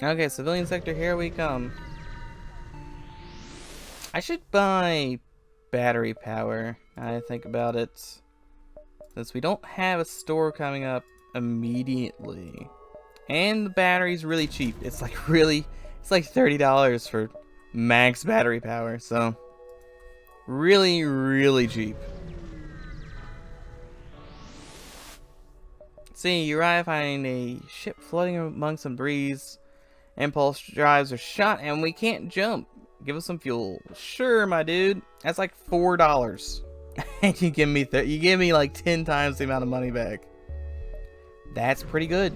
Okay, civilian sector, here we come. I should buy battery power, now I think about it. Since we don't have a store coming up immediately. And the battery's really cheap. It's like it's like $30 for max battery power, so really, really cheap. See, you arrive finding a ship floating among some breeze. Impulse drives are shot and we can't jump. Give us some fuel. Sure, my dude. That's like $4. And you give me like 10 times the amount of money back. That's pretty good.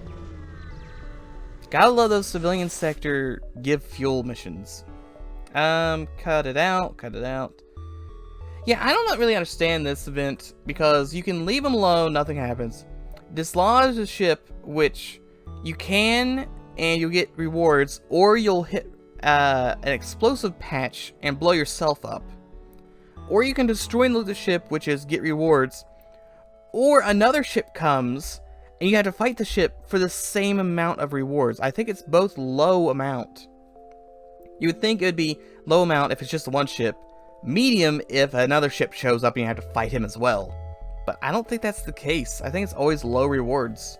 Gotta love those civilian sector give fuel missions. Cut it out, cut it out. Yeah, I don't really understand this event because you can leave them alone, nothing happens. Dislodge the ship, which you can, and you'll get rewards, or you'll hit an explosive patch and blow yourself up. Or you can destroy and loot the ship, which is get rewards, or another ship comes, and you have to fight the ship for the same amount of rewards. I think it's both low amount. You would think it would be low amount if it's just one ship, medium if another ship shows up and you have to fight him as well. But I don't think that's the case. I think it's always low rewards.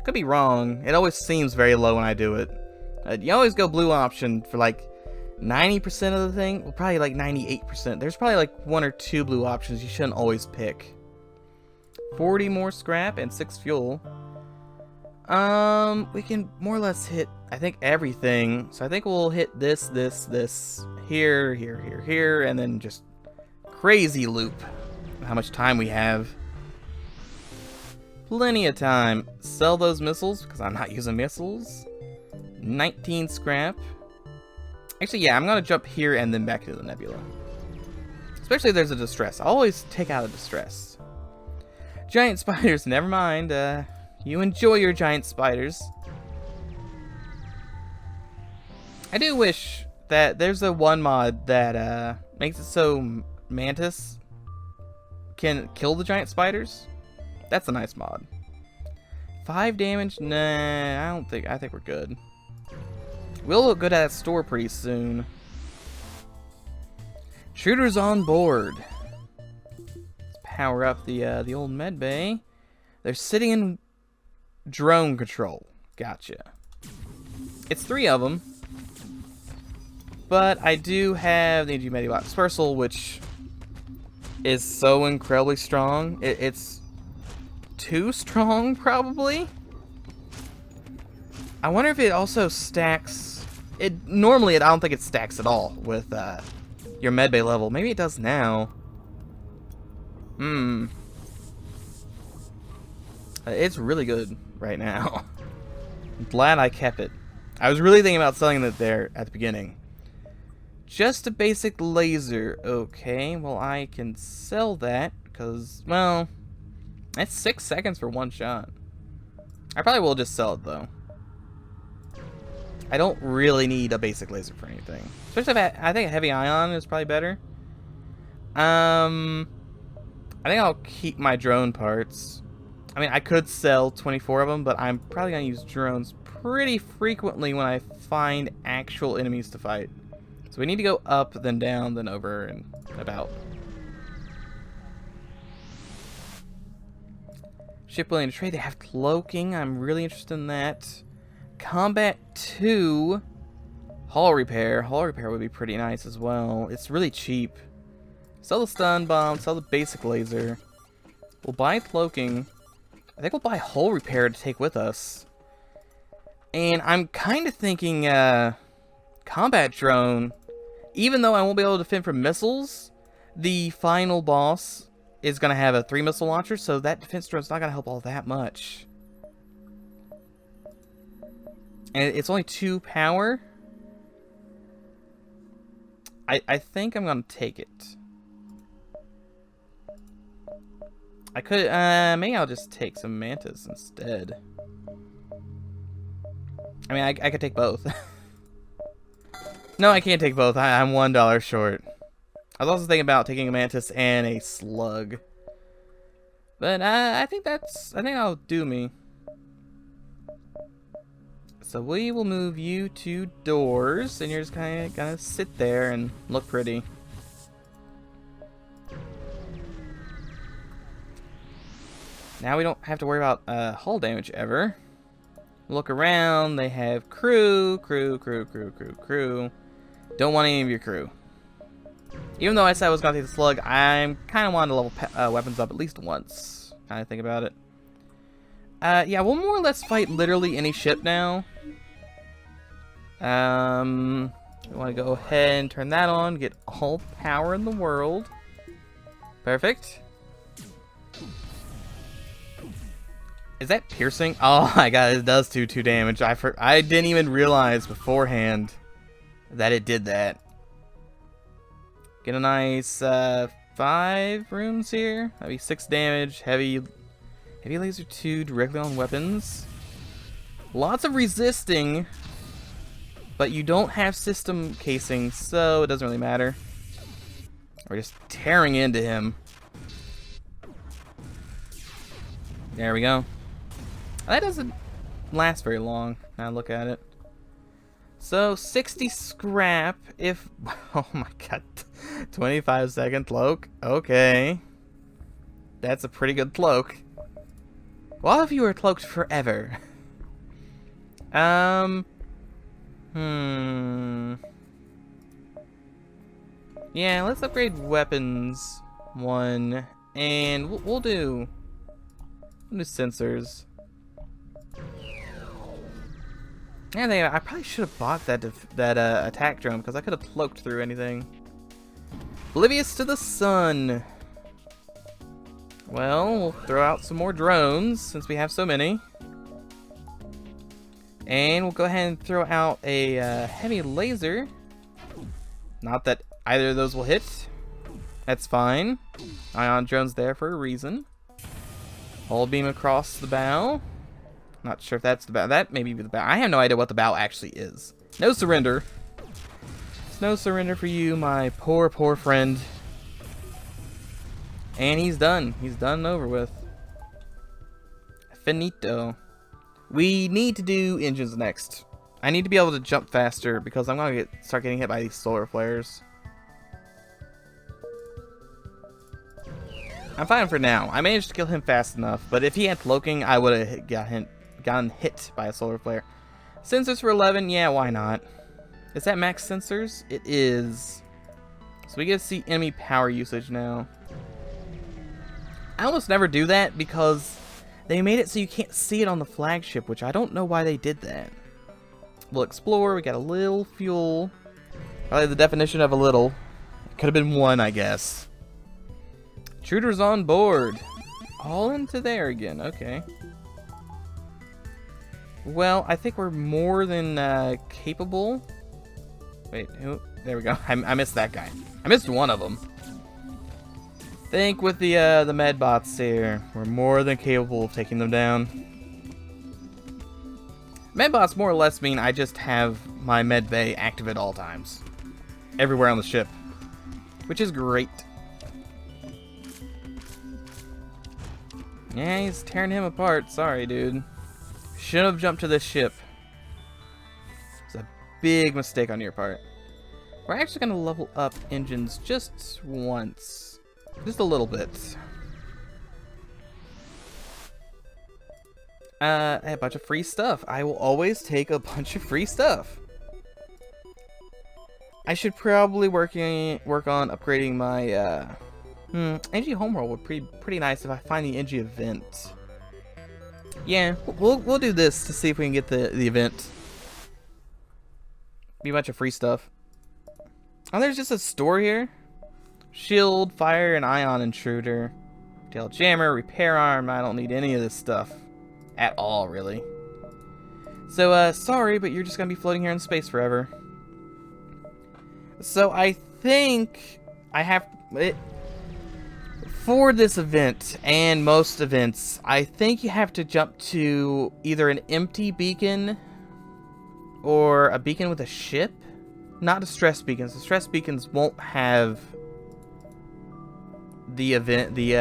Could be wrong. It always seems very low when I do it. You always go blue option for like 90% of the thing. Well, probably like 98%. There's probably like 1 or 2 blue options you shouldn't always pick. 40 more scrap and 6 fuel. We can more or less hit, I think, everything. So I think we'll hit this, here, here, and then just crazy loop. How much time we have. Plenty of time. Sell those missiles, because I'm not using missiles. 19 scrap. Actually, yeah, I'm going to jump here and then back into the nebula. Especially if there's a distress. I'll always take out a distress. Giant spiders, never mind. You enjoy your giant spiders. I do wish that there's a one mod that makes it so Mantis can kill the giant spiders. That's a nice mod. 5 damage? Nah, I think we're good. We'll look good at that store pretty soon. Shooters on board. Let's power up the old med bay. They're sitting in drone control. Gotcha. It's 3 of them. But I do have the Medibot Dispersal, which is so incredibly strong. It's too strong, probably. I wonder if it also stacks. Normally, I don't think it stacks at all with your medbay level. Maybe it does now. It's really good right now. I'm glad I kept it. I was really thinking about selling it there at the beginning. Just a basic laser. Okay, well, I can sell that because, well, that's 6 seconds for 1 shot. I probably will just sell it, though. I don't really need a basic laser for anything. Especially if I think a heavy ion is probably better. I think I'll keep my drone parts. I mean, I could sell 24 of them, but I'm probably going to use drones pretty frequently when I find actual enemies to fight. So we need to go up, then down, then over, and about. Ship willing to trade. They have cloaking. I'm really interested in that. Combat 2. Hull repair. Hull repair would be pretty nice as well. It's really cheap. Sell the stun bomb. Sell the basic laser. We'll buy cloaking. I think we'll buy hull repair to take with us. And I'm kind of thinking combat drone. Even though I won't be able to defend from missiles, the final boss is going to have a 3 missile launcher, so that defense drone's not going to help all that much. And it's only 2 power. I think I'm going to take it. I could, maybe I'll just take some mantis instead. I mean, I could take both. No, I can't take both. I'm $1 short. I was also thinking about taking a mantis and a slug. But I think I'll do me. So we will move you to doors, and you're just kind of gonna sit there and look pretty. Now we don't have to worry about hull damage ever. Look around, they have crew. Don't want any of your crew. Even though I said I was gonna take the slug, I'm kind of wanting to level weapons up at least once. Kind of think about it. Yeah, we'll more or less fight literally any ship now. I want to go ahead and turn that on, get all power in the world. Perfect. Is that piercing? Oh my god, it does do 2 damage. I didn't even realize beforehand that it did that. Get a nice 5 rooms here. That'd be 6 damage. Heavy laser 2 directly on weapons. Lots of resisting, but you don't have system casing, so it doesn't really matter. We're just tearing into him. There we go. That doesn't last very long. Now look at it. So 60 scrap if oh my god. 25-second cloak. Okay. That's a pretty good cloak. Well, if you were cloaked forever. Yeah, let's upgrade weapons 1, and we'll do sensors. Yeah, I probably should have bought that attack drone because I could have cloaked through anything. Oblivious to the sun. Well, we'll throw out some more drones since we have so many. And we'll go ahead and throw out a heavy laser. Not that either of those will hit. That's fine. Ion drone's there for a reason. Hull beam across the bow. Not sure if that's the bow. That may be the bow. I have no idea what the bow actually is. No surrender. It's no surrender for you, my poor, poor friend. And he's done. He's done and over with. Finito. We need to do engines next. I need to be able to jump faster because I'm going to start getting hit by these solar flares. I'm fine for now. I managed to kill him fast enough, but if he had cloaking, I would have gotten hit by a solar flare. Sensors for 11, yeah, why not? Is that max sensors? It is. So we get to see enemy power usage now. I almost never do that because they made it so you can't see it on the flagship, which I don't know why they did that. We'll explore. We got a little fuel. Probably the definition of a little. It could have been 1, I guess. Intruders on board. All into there again. Okay. Well, I think we're more than capable. Wait, who? There we go. I missed that guy. I missed one of them. Think with the med bots here, we're more than capable of taking them down. Med bots more or less mean I just have my med bay active at all times, everywhere on the ship, which is great. Yeah, he's tearing him apart. Sorry, dude. Shouldn't have jumped to this ship. It's a big mistake on your part. We're actually going to level up engines just once. Just a little bit. A bunch of free stuff. I will always take a bunch of free stuff. I should probably work on upgrading my NG homeworld would be pretty nice if I find the NG event. Yeah, we'll do this to see if we can get the event. Be a bunch of free stuff. Oh, there's just a store here. Shield, fire, and ion intruder. Tail jammer, repair arm. I don't need any of this stuff at all, really. So, sorry, but you're just gonna be floating here in space forever. So I think I have it for this event and most events. I think you have to jump to either an empty beacon or a beacon with a ship. Not distress beacons. Distress beacons won't have the event, the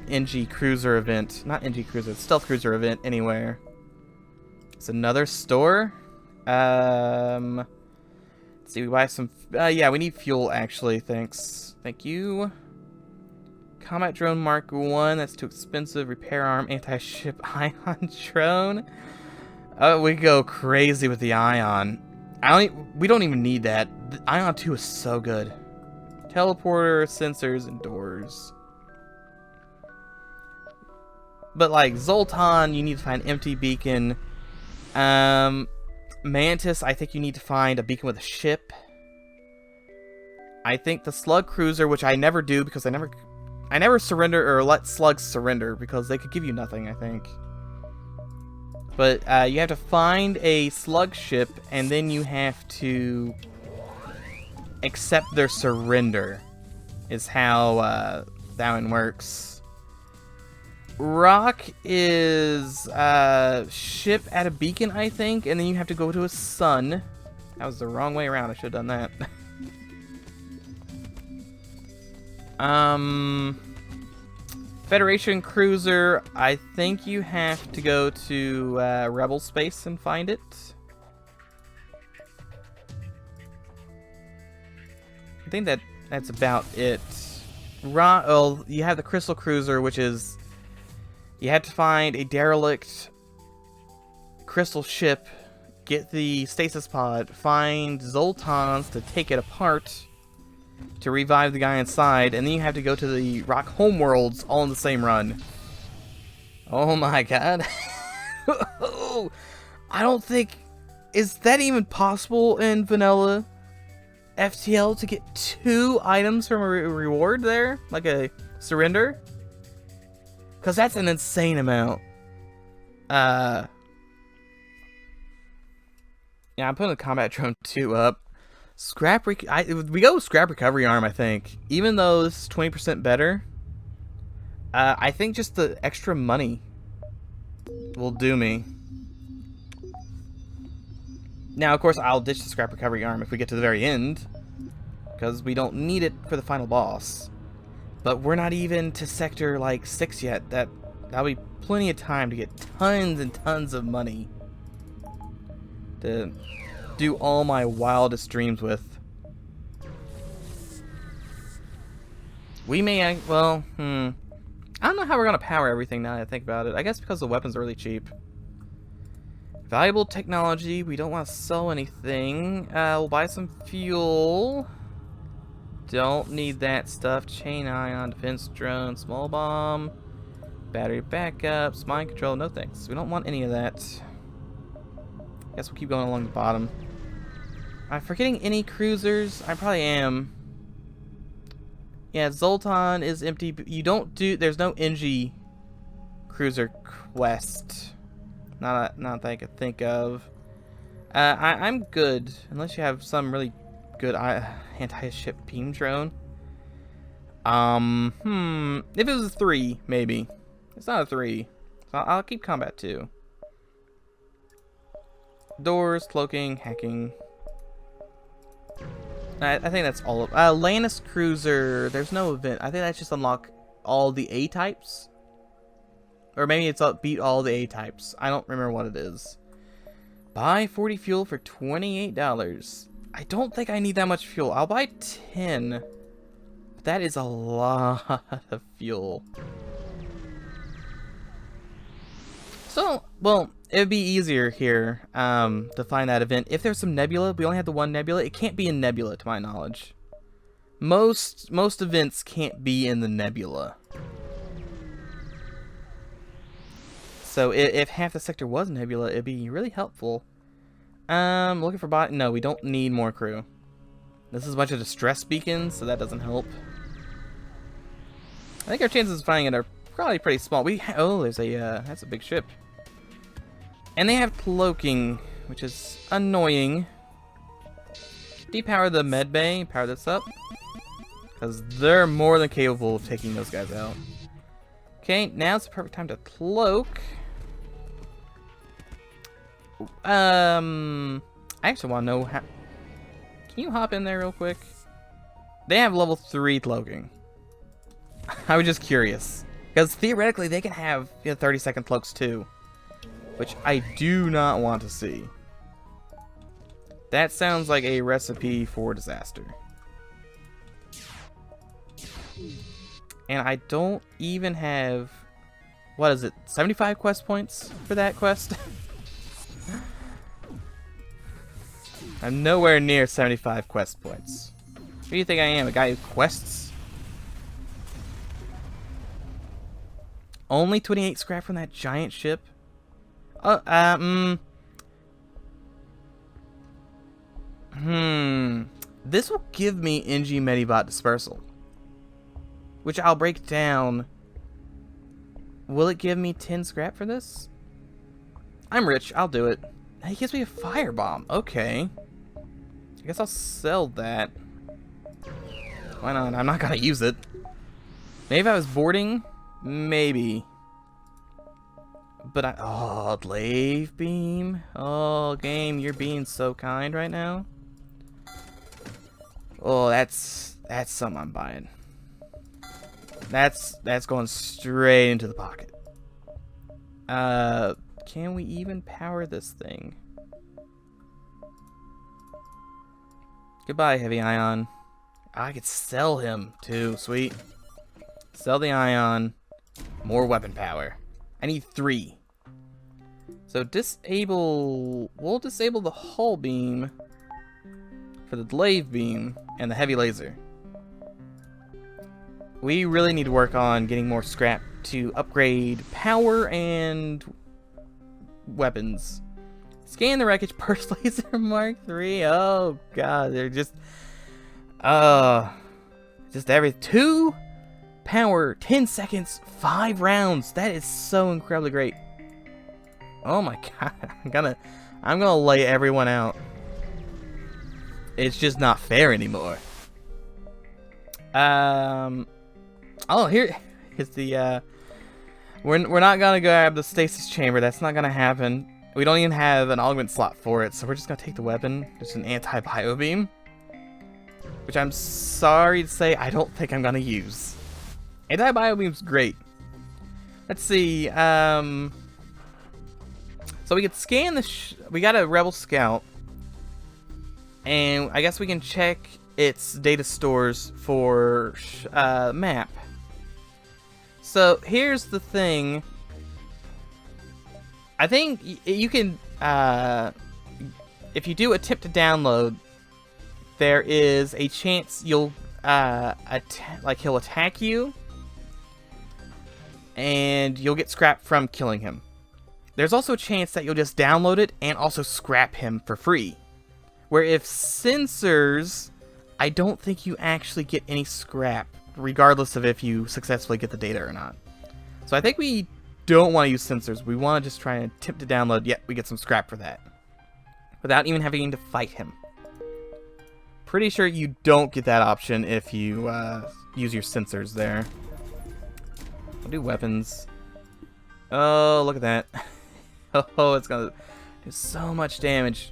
NG cruiser event. Not NG cruiser, stealth cruiser event anywhere. It's another store. Let's see, we buy some... yeah, we need fuel, actually. Thanks. Thank you. Combat drone Mark 1. That's too expensive. Repair arm, anti-ship ion drone. Oh, we go crazy with the ion. We don't even need that. The ion 2 is so good. Teleporter, sensors, and doors. But like Zoltan, you need to find empty beacon. Mantis, I think you need to find a beacon with a ship. I think the slug cruiser, which I never do because I never surrender or let slugs surrender because they could give you nothing, I think. But you have to find a slug ship and then you have to accept their surrender is how that one works. Rock is ship at a beacon, I think, and then you have to go to a sun. That was the wrong way around. I should have done that. Federation cruiser, I think you have to go to Rebel space and find it. I think that's about it. Oh, you have the crystal cruiser, which is you have to find a derelict crystal ship, get the stasis pod, find Zoltans to take it apart to revive the guy inside, and then you have to go to the rock homeworlds all in the same run. Oh my god. I don't think... Is that even possible in vanilla FTL to get 2 items from a reward there? Like a surrender? Because that's an insane amount. Yeah, I'm putting the combat drone 2 up. We go with scrap recovery arm, I think. Even though this is 20% better, I think just the extra money will do me. Now, of course, I'll ditch the scrap recovery arm if we get to the very end, because we don't need it for the final boss. But we're not even to sector like 6 yet. That'll be plenty of time to get tons and tons of money to do all my wildest dreams with. We may, well, I don't know how we're gonna power everything now that I think about it. I guess because the weapons are really cheap. Valuable technology, we don't want to sell anything. We'll buy some fuel. Don't need that stuff. Chain ion, defense drone, small bomb, battery backups, mind control, no thanks. We don't want any of that. Guess we'll keep going along the bottom. Am I forgetting any cruisers? I probably am. Yeah, Zoltan is empty, but you don't do... There's no NG cruiser quest. Not that I could think of. I'm good, unless you have some really good anti-ship beam drone. If it was a 3, maybe. It's not a 3. So I'll keep combat 2. Doors, cloaking, hacking. I think that's all of Lannis Cruiser, there's no event. I think that's just unlock all the A types. Or maybe it's beat all the A types. I don't remember what it is. Buy 40 fuel for $28. I don't think I need that much fuel. I'll buy 10. But that is a lot of fuel. So, well, it would be easier here to find that event. If there's some nebula, we only have the one nebula. It can't be in nebula, to my knowledge. Most events can't be in the nebula. So if half the sector was nebula, it'd be really helpful. Looking for bot. No, we don't need more crew. This is a bunch of distress beacons, so that doesn't help. I think our chances of finding it are probably pretty small. Oh, there's a that's a big ship. And they have cloaking, which is annoying. Depower the med bay, power this up. Because they're more than capable of taking those guys out. Okay, now's the perfect time to cloak. I actually want to know how... Can you hop in there real quick? They have level 3 cloaking. I was just curious. Because theoretically, they can have 30-second cloaks too. Which I do not want to see. That sounds like a recipe for disaster. And I don't even have... What is it? 75 quest points for that quest? I'm nowhere near 75 quest points. Who do you think I am? A guy who quests? Only 28 scrap from that giant ship? This will give me NG Medibot Dispersal, which I'll break down. Will it give me 10 scrap for this? I'm rich. I'll do it. He gives me a firebomb. Okay. I guess I'll sell that. Why not? I'm not gonna use it. Maybe if I was boarding, maybe. But oh, glaive beam. Oh, game, you're being so kind right now. Oh, that's something I'm buying. That's going straight into the pocket. Can we even power this thing? Goodbye, heavy ion. I could sell him too. Sweet. Sell the ion. More weapon power. I need 3. So disable... We'll disable the hull beam for the glaive beam and the heavy laser. We really need to work on getting more scrap to upgrade power and weapons. Scan the wreckage. Burst laser Mark III. Oh god, they're just every 2 power, 10 seconds, 5 rounds. That is so incredibly great. Oh my god, I'm gonna lay everyone out. It's just not fair anymore. Oh, here's the we're not gonna grab the stasis chamber. That's not gonna happen. We don't even have an augment slot for it, so we're just gonna take the weapon. Just an anti-bio beam, which I'm sorry to say I don't think I'm gonna use. Anti-bio beam's great. Let's see. So we could scan the. We got a rebel scout, and I guess we can check its data stores for map. So here's the thing. I think you can, if you do attempt to download, there is a chance you'll, like he'll attack you, and you'll get scrap from killing him. There's also a chance that you'll just download it and also scrap him for free. Where if sensors, I don't think you actually get any scrap, regardless of if you successfully get the data or not. So I think we don't want to use sensors. We want to just try and attempt to download, yet we get some scrap for that. Without even having to fight him. Pretty sure you don't get that option if you use your sensors there. I'll do weapons. Oh, look at that. Oh, it's gonna do so much damage.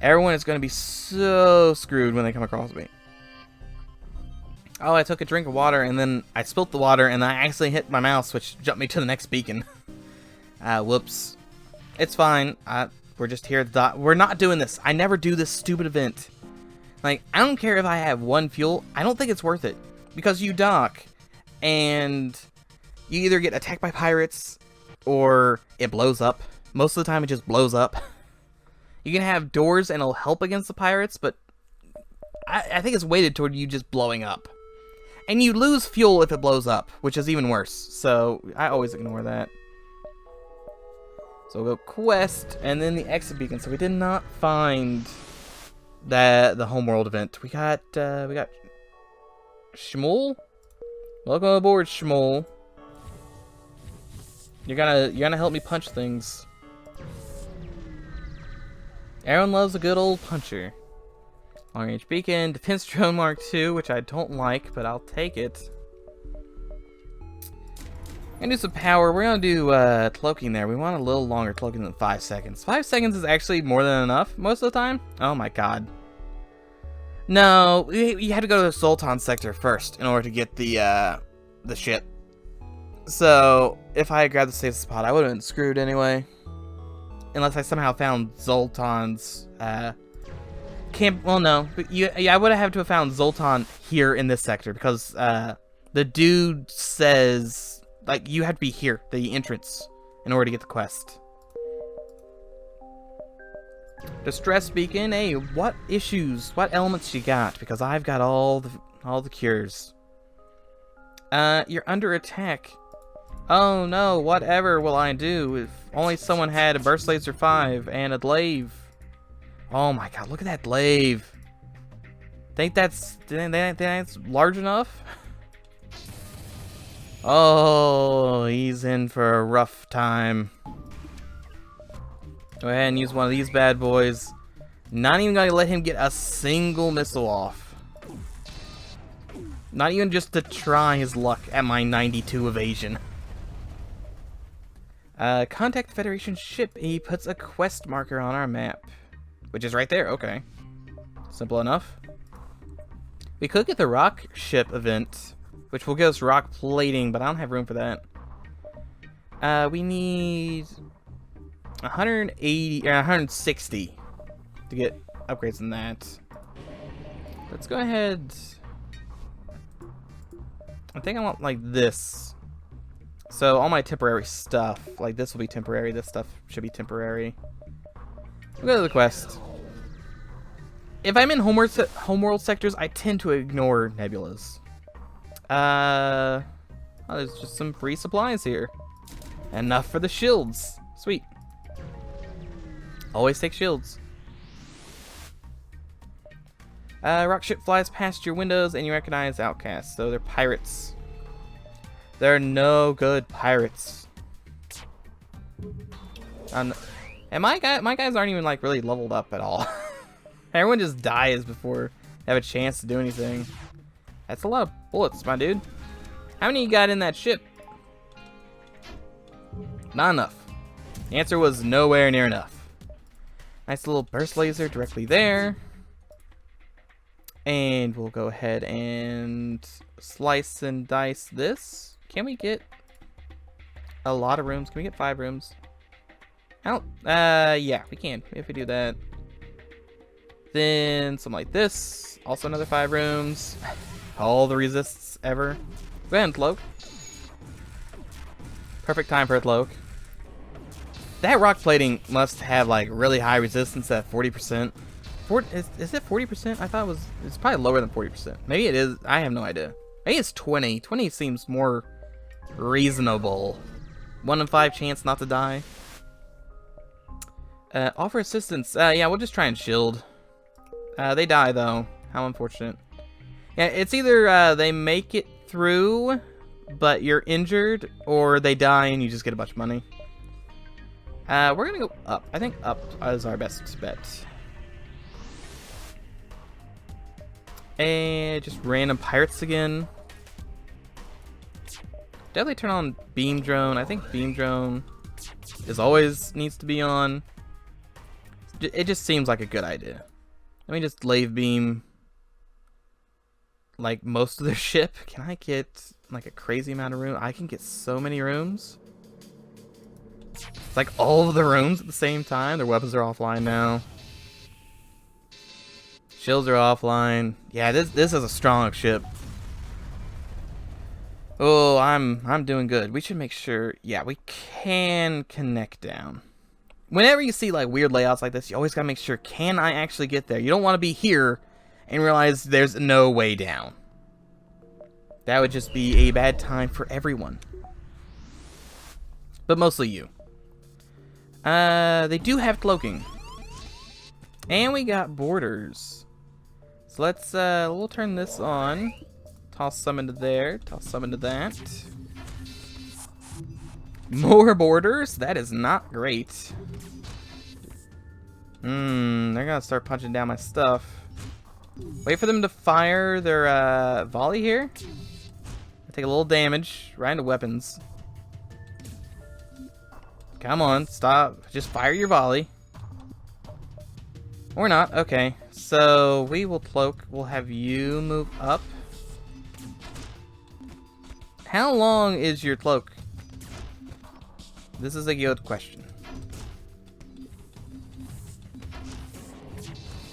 Everyone is gonna be so screwed when they come across me. Oh, I took a drink of water and then I spilt the water and I accidentally hit my mouse, which jumped me to the next beacon. Whoops. It's fine. We're just here at the dock. We're not doing this. I never do this stupid event. Like, I don't care if I have 1 fuel. I don't think it's worth it. Because you dock and you either get attacked by pirates or it blows up. Most of the time it just blows up. You can have doors and it'll help against the pirates, but I think it's weighted toward you just blowing up. And you lose fuel if it blows up, which is even worse. So I always ignore that. So we'll go quest and then the exit beacon. So we did not find the homeworld event. We got Shmuel. Welcome aboard, Shmuel. You're gonna help me punch things. Everyone loves a good old puncher. Long range beacon, defense drone Mark II, which I don't like, but I'll take it. I'm gonna do some power. We're gonna do cloaking there. We want a little longer cloaking than 5 seconds. 5 seconds is actually more than enough most of the time. Oh my god. No, you had to go to the Sultan sector first in order to get the ship. So if I had grabbed the safest spot, I would have been screwed anyway. unless I somehow found Zoltan's camp. Well, no, but I would have to have found Zoltan here in this sector because the dude says like you have to be here, the entrance, in order to get the quest. Distress beacon. Hey, what issues? What elements you got? Because I've got all the cures. You're under attack. Oh no, whatever will I do if only someone had a burst laser 5 and a glaive? Oh my god, look at that glaive. Think that's large enough? Oh, he's in for a rough time. Go ahead and use one of these bad boys. Not even gonna let him get a single missile off. Not even just to try his luck at my 92 evasion. Contact the Federation ship. He puts a quest marker on our map. Which is right there, okay. Simple enough. We could get the rock ship event, which will give us rock plating, but I don't have room for that. We need 180 or 160 to get upgrades in that. Let's go ahead. I think I want like this. So all my temporary stuff, like this will be temporary, this stuff should be temporary. We'll go to the quest. If I'm in homeworld sectors, I tend to ignore nebulas. Oh, there's just some free supplies here. Enough for the shields. Sweet. Always take shields. Rock ship flies past your windows and you recognize outcasts. So they're pirates. They're no good pirates. And my guys aren't even like really leveled up at all. Everyone just dies before they have a chance to do anything. That's a lot of bullets, my dude. How many you got in that ship? Not enough. The answer was nowhere near enough. Nice little burst laser directly there. And we'll go ahead and slice and dice this. Can we get a lot of rooms? Can we get 5 rooms? Yeah, we can. If we do that. Then something like this. Also another 5 rooms. All the resists ever. Go ahead and cloak. Perfect time for a cloak. That rock plating must have like really high resistance at 40%. Is it 40%? I thought it's probably lower than 40%. Maybe it is. I have no idea. Maybe it's 20. 20 seems more reasonable. 1 in 5 chance not to die. Offer assistance. Yeah, we'll just try and shield. They die though. How unfortunate. Yeah, it's either they make it through, but you're injured, or they die and you just get a bunch of money. We're gonna go up. I think up is our best bet. And just random pirates again. Definitely turn on beam drone. I think beam drone is always needs to be on. It just seems like a good idea. Let me just glaive beam like most of their ship. Can I get like a crazy amount of room? I can get so many rooms. It's like all of the rooms at the same time. Their weapons are offline now. Shields are offline. Yeah, this is a strong ship. Oh, I'm doing good. We should make sure. Yeah, we can connect down. Whenever you see like weird layouts like this, you always gotta make sure, can I actually get there? You don't want to be here and realize there's no way down. That would just be a bad time for everyone. But mostly you. They do have cloaking. And we got borders. So let's, we'll turn this on. Toss some into there. Toss some into that. More borders? That is not great. They're gonna start punching down my stuff. Wait for them to fire their, volley here. Take a little damage right into weapons. Come on, stop. Just fire your volley. Or not. Okay. So we will cloak. We'll have you move up. How long is your cloak? This is a good question.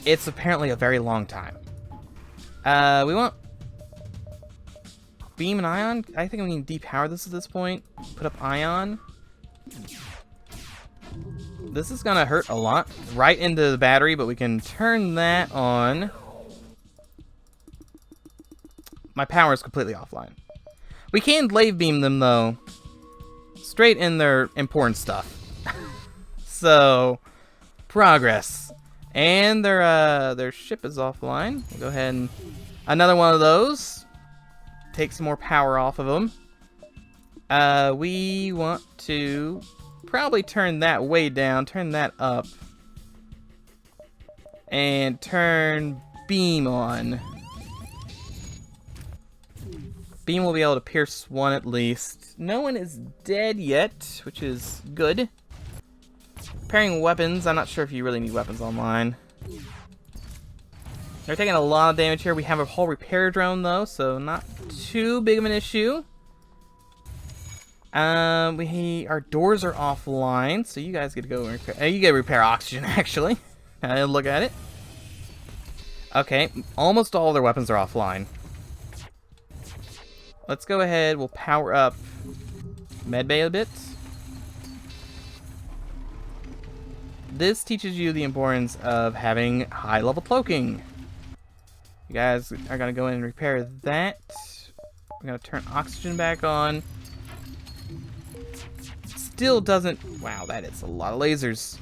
it's apparently a very long time. We want beam and ion. I think we need to depower this at this point. Put up ion. This is gonna hurt a lot. Right into the battery, but we can turn that on. My power is completely offline. We can glaive beam them though. Straight in their important stuff. So, progress. And their ship is offline. We'll go ahead and another one of those. Take some more power off of them. We want to probably turn that way down, turn that up, and turn beam on. Beam will be able to pierce one at least. No one is dead yet, which is good. Repairing weapons. I'm not sure if you really need weapons online. They're taking a lot of damage here. We have a whole repair drone though, so not too big of an issue. Our doors are offline, so you guys get to go and repair. You get to repair oxygen actually. Look at it. Okay, almost all their weapons are offline. Let's go ahead. We'll power up medbay a bit. This teaches you the importance of having high-level cloaking. You guys are going to go in and repair that. We're going to turn oxygen back on. Still doesn't... Wow, that is a lot of lasers.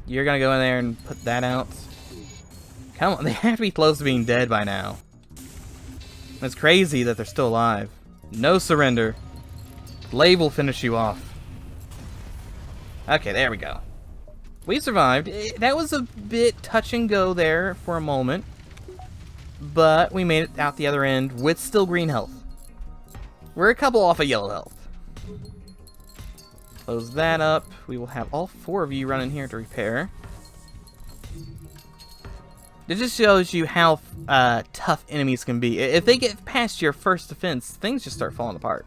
You're going to go in there and put that out. Come on, they have to be close to being dead by now. It's crazy that they're still alive. No surrender. Glaive will finish you off. Okay, there we go. We survived. That was a bit touch and go there for a moment. But we made it out the other end with still green health. We're a couple off of yellow health. Close that up. We will have all 4 of you running here to repair. It just shows you how tough enemies can be. If they get past your first defense, things just start falling apart.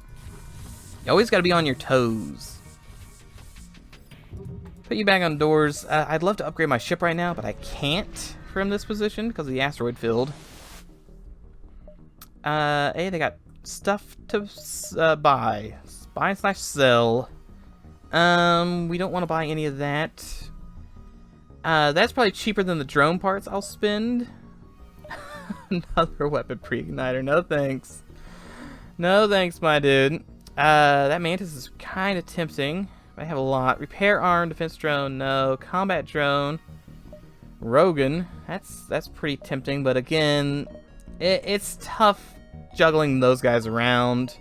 You always got to be on your toes. Put you back on doors. I'd love to upgrade my ship right now, but I can't from this position because of the asteroid field. Hey, they got stuff to buy. Buy/sell. We don't want to buy any of that. That's probably cheaper than the drone parts I'll spend. Another weapon pre-igniter. No thanks. No thanks, my dude. That mantis is kind of tempting. I have a lot. Repair arm, defense drone, no. Combat drone. Rogan. That's pretty tempting, but again, it's tough juggling those guys around.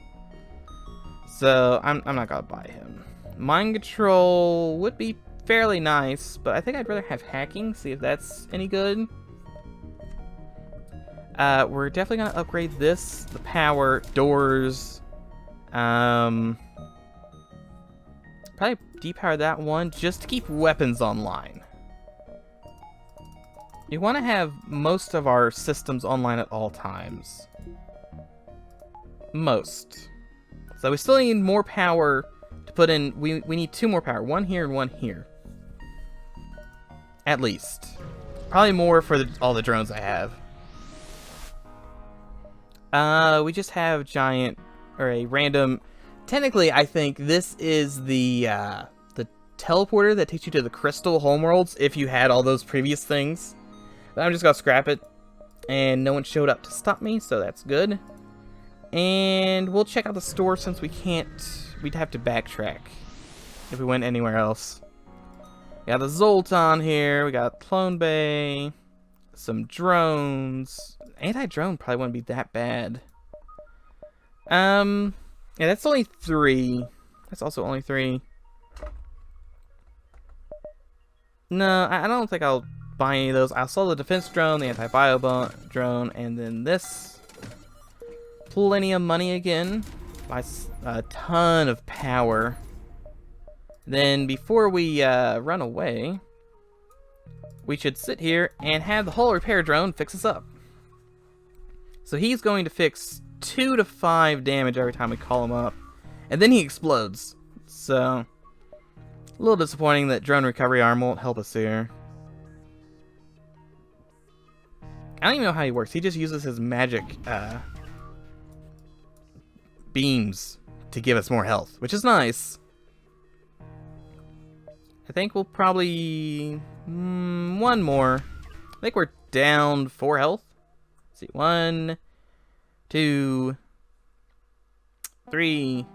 So I'm not gonna buy him. Mind control would be fairly nice, but I think I'd rather have hacking, see if that's any good. We're definitely gonna upgrade this, the power, doors. Probably depower that one just to keep weapons online. You want to have most of our systems online at all times. Most. So we still need more power to put in. We need 2 more power. 1 here and 1 here. At least. Probably more for all the drones I have. We just have giant, or a random... Technically, I think this is the teleporter that takes you to the crystal homeworlds if you had all those previous things. But I'm just gonna scrap it. And no one showed up to stop me, so that's good. And we'll check out the store since we can't... We'd have to backtrack if we went anywhere else. We got the Zoltan here. We got Clone Bay. Some drones. Anti-drone probably wouldn't be that bad. Yeah, that's only 3. That's also only 3. No, I don't think I'll buy any of those. I'll sell the defense drone, the anti-bio drone, and then this. Plenty of money again. Buy a ton of power. Then before we run away, we should sit here and have the whole repair drone fix us up. So he's going to fix 2 to 5 damage every time we call him up. And then he explodes. So, a little disappointing that drone recovery arm won't help us here. I don't even know how he works. He just uses his magic beams to give us more health, which is nice. I think we'll probably... one more. I think we're down 4 health. Let's see. 1, 2, 3,